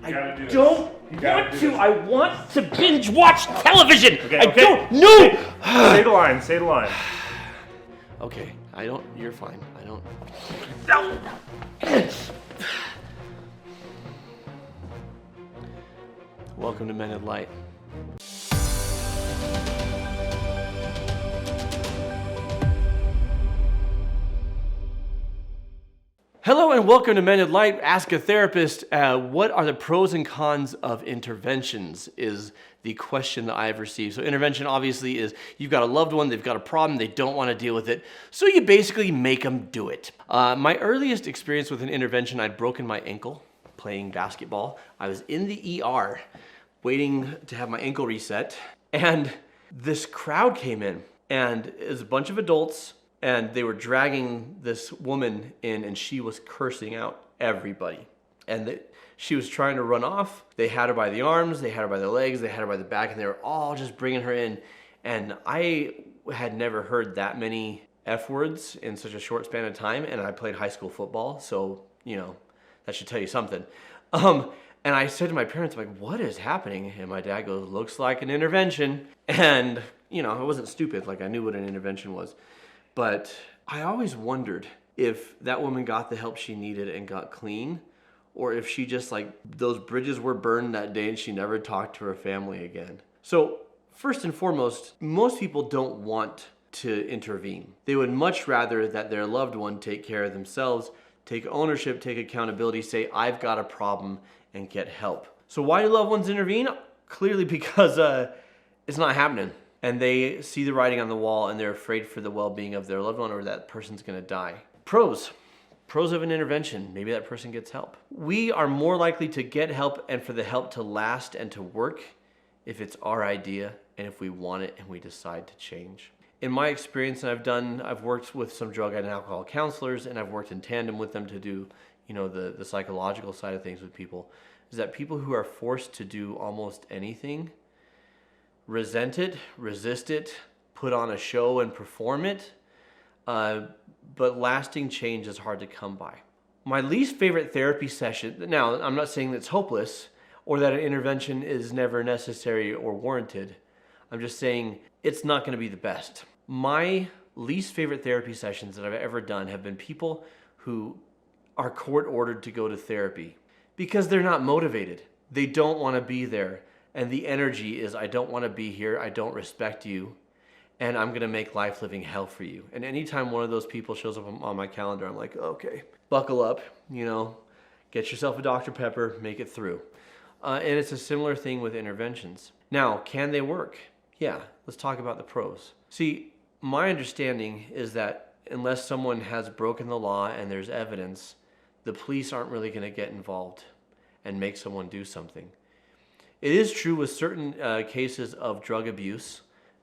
I don't want to. I want to binge watch television. Okay, I don't know. Say the line. Say the line. Okay, I don't. You're fine. I don't. Welcome to Mended Light. Hello and welcome to Mended Light, Ask a Therapist. What are the pros and cons of interventions is the question that I've received. So intervention obviously is you've got a loved one, they've got a problem, they don't want to deal with it, so you basically make them do it. My earliest experience with an intervention, I'd broken my ankle playing basketball. I was in the ER waiting to have my ankle reset, and this crowd came in, and it was a bunch of adults, and they were dragging this woman in, and she was cursing out everybody. And she was trying to run off. They had her by the arms, they had her by the legs, they had her by the back, and they were all just bringing her in. And I had never heard that many F words in such a short span of time, and I played high school football, so, you know, that should tell you something. And I said to my parents, I'm like, what is happening? And my dad goes, looks like an intervention. And, you know, I wasn't stupid, like I knew what an intervention was. But I always wondered if that woman got the help she needed and got clean, or if she just like those bridges were burned that day and she never talked to her family again. So first and foremost, most people don't want to intervene. They would much rather that their loved one take care of themselves, take ownership, take accountability, say, I've got a problem, and get help. So why do loved ones intervene? Clearly because it's not happening. And they see the writing on the wall and they're afraid for the well-being of their loved one or that person's gonna die. Pros of an intervention, maybe that person gets help. We are more likely to get help and for the help to last and to work if it's our idea and if we want it and we decide to change. In my experience, and I've worked with some drug and alcohol counselors, and I've worked in tandem with them to do, you know, the psychological side of things with people, is that people who are forced to do almost anything resent it, resist it, put on a show and perform it, but lasting change is hard to come by. My least favorite therapy session, now I'm not saying that it's hopeless or that an intervention is never necessary or warranted. I'm just saying it's not going to be the best. My least favorite therapy sessions that I've ever done have been people who are court ordered to go to therapy because they're not motivated. They don't want to be there. And the energy is, I don't want to be here, I don't respect you, and I'm going to make life living hell for you. And anytime one of those people shows up on my calendar, I'm like, okay, buckle up, you know, get yourself a Dr. Pepper, make it through. And it's a similar thing with interventions. Now, can they work? Yeah, let's talk about the pros. See, my understanding is that unless someone has broken the law and there's evidence, the police aren't really going to get involved and make someone do something. It is true with certain cases of drug abuse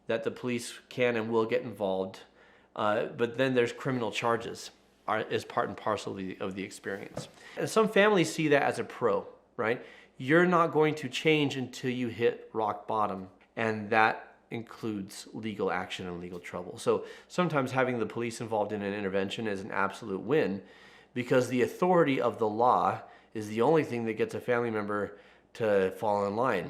that the police can and will get involved, but then there's criminal charges as part and parcel of the experience. And some families see that as a pro, right? You're not going to change until you hit rock bottom, and that includes legal action and legal trouble. So sometimes having the police involved in an intervention is an absolute win because the authority of the law is the only thing that gets a family member to fall in line,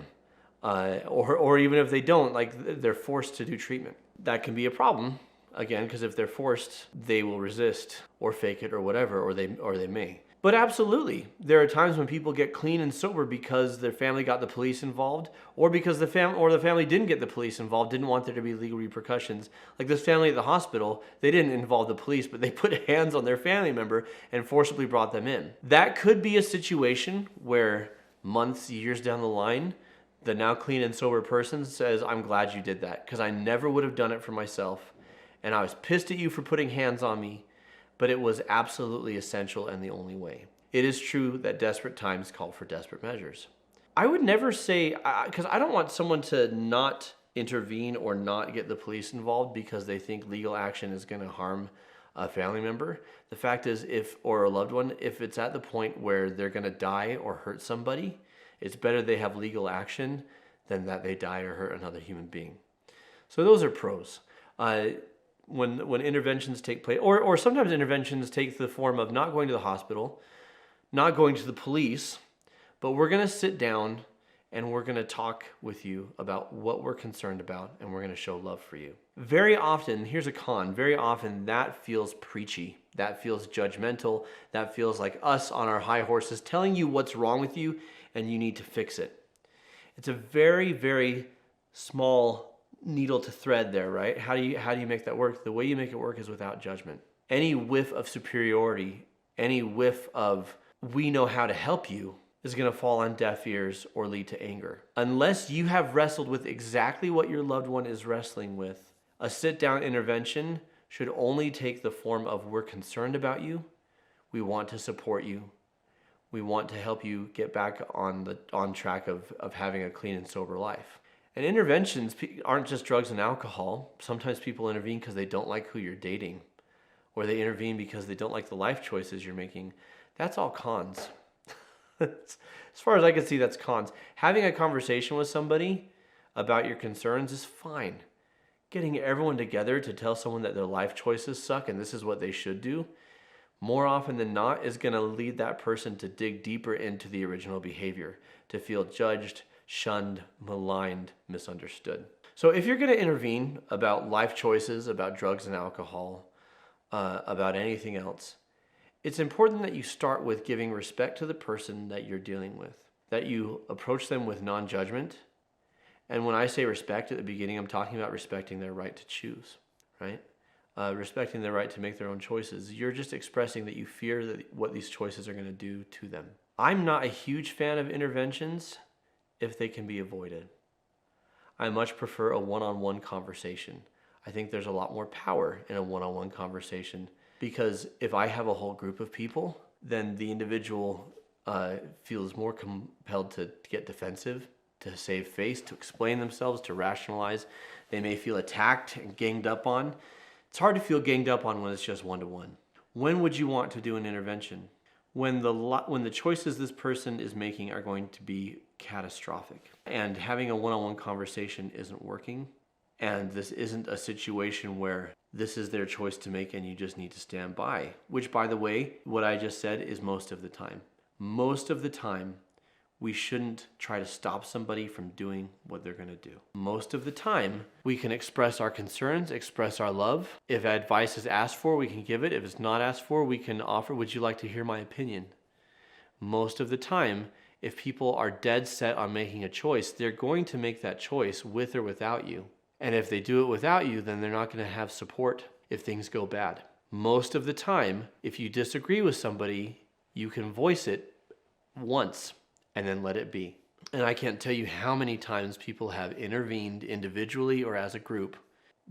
or even if they don't, like they're forced to do treatment. That can be a problem, again, because if they're forced, they will resist or fake it or whatever, or they may. But absolutely, there are times when people get clean and sober because their family got the police involved, or because the family didn't get the police involved, didn't want there to be legal repercussions. Like this family at the hospital, they didn't involve the police, but they put hands on their family member and forcibly brought them in. That could be a situation where months, years down the line, the now clean and sober person says, I'm glad you did that because I never would have done it for myself. And I was pissed at you for putting hands on me, but it was absolutely essential and the only way. It is true that desperate times call for desperate measures. I would never say, because I don't want someone to not intervene or not get the police involved because they think legal action is going to harm a family member. The fact is, or a loved one, if it's at the point where they're going to die or hurt somebody, it's better they have legal action than that they die or hurt another human being. So those are pros. When interventions take place, or sometimes interventions take the form of not going to the hospital, not going to the police, But we're going to sit down and we're going to talk with you about what we're concerned about, and we're going to show love for you. Very often, here's a con, very often that feels preachy, that feels judgmental, that feels like us on our high horses telling you what's wrong with you and you need to fix it. It's a very, very small needle to thread there, right? How do you make that work? The way you make it work is without judgment. Any whiff of superiority, any whiff of we know how to help you is going to fall on deaf ears or lead to anger. Unless you have wrestled with exactly what your loved one is wrestling with, a sit-down intervention should only take the form of we're concerned about you, we want to support you, we want to help you get back on track of having a clean and sober life. And interventions aren't just drugs and alcohol. Sometimes people intervene because they don't like who you're dating, or they intervene because they don't like the life choices you're making. That's all cons. As far as I can see, that's cons. Having a conversation with somebody about your concerns is fine. Getting everyone together to tell someone that their life choices suck and this is what they should do, more often than not, is going to lead that person to dig deeper into the original behavior, to feel judged, shunned, maligned, misunderstood. So if you're going to intervene about life choices, about drugs and alcohol, about anything else, it's important that you start with giving respect to the person that you're dealing with, that you approach them with non-judgment. And when I say respect at the beginning, I'm talking about respecting their right to choose, right? Respecting their right to make their own choices. You're just expressing that you fear that what these choices are going to do to them. I'm not a huge fan of interventions if they can be avoided. I much prefer a one-on-one conversation. I think there's a lot more power in a one-on-one conversation, because if I have a whole group of people, then the individual feels more compelled to get defensive, to save face, to explain themselves, to rationalize. They may feel attacked and ganged up on. It's hard to feel ganged up on when it's just one-to-one. When would you want to do an intervention? When the choices this person is making are going to be catastrophic, and having a one-on-one conversation isn't working, and this isn't a situation where this is their choice to make and you just need to stand by, which, by the way, what I just said is most of the time. Most of the time, we shouldn't try to stop somebody from doing what they're going to do. Most of the time, we can express our concerns, express our love. If advice is asked for, we can give it. If it's not asked for, we can offer, would you like to hear my opinion? Most of the time, if people are dead set on making a choice, they're going to make that choice with or without you. And if they do it without you, then they're not going to have support if things go bad. Most of the time, if you disagree with somebody, you can voice it once and then let it be. And I can't tell you how many times people have intervened individually or as a group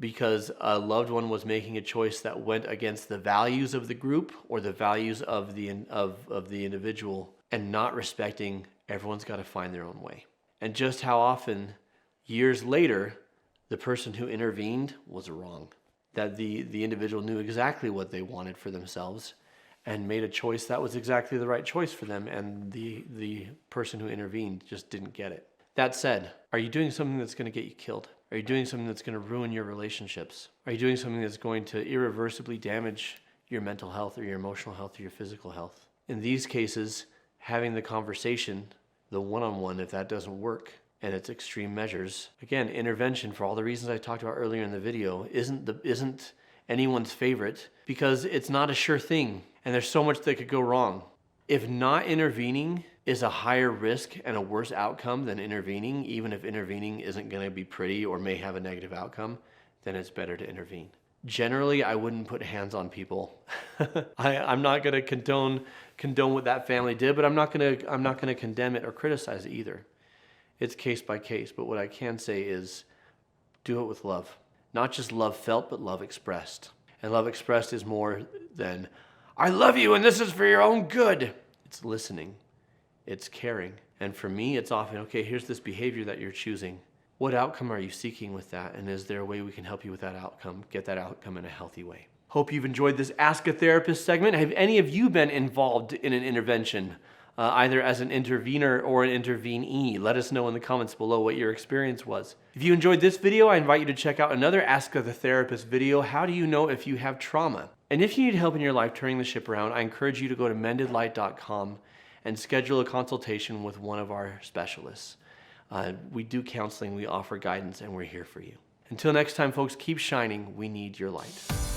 because a loved one was making a choice that went against the values of the group or the values of the individual, and not respecting everyone's got to find their own way. And just how often, years later, the person who intervened was wrong. That the individual knew exactly what they wanted for themselves and made a choice that was exactly the right choice for them, and the person who intervened just didn't get it. That said, are you doing something that's going to get you killed? Are you doing something that's going to ruin your relationships? Are you doing something that's going to irreversibly damage your mental health or your emotional health or your physical health? In these cases, having the conversation, the one-on-one, if that doesn't work, and it's extreme measures. Again, intervention, for all the reasons I talked about earlier in the video, isn't anyone's favorite because it's not a sure thing, and there's so much that could go wrong. If not intervening is a higher risk and a worse outcome than intervening, even if intervening isn't going to be pretty or may have a negative outcome, then it's better to intervene. Generally, I wouldn't put hands on people. I'm not going to condone what that family did, but I'm not going to condemn it or criticize it either. It's case by case, but what I can say is do it with love. Not just love felt, but love expressed. And love expressed is more than, I love you and this is for your own good. It's listening. It's caring. And for me, it's often, okay, here's this behavior that you're choosing. What outcome are you seeking with that? And is there a way we can help you with that outcome, get that outcome in a healthy way? Hope you've enjoyed this Ask a Therapist segment. Have any of you been involved in an intervention? Either as an intervener or an intervenee? Let us know in the comments below what your experience was. If you enjoyed this video, I invite you to check out another Ask the Therapist video, How Do You Know If You Have Trauma? And if you need help in your life turning the ship around, I encourage you to go to mendedlight.com and schedule a consultation with one of our specialists. We do counseling, we offer guidance, and we're here for you. Until next time, folks, keep shining. We need your light.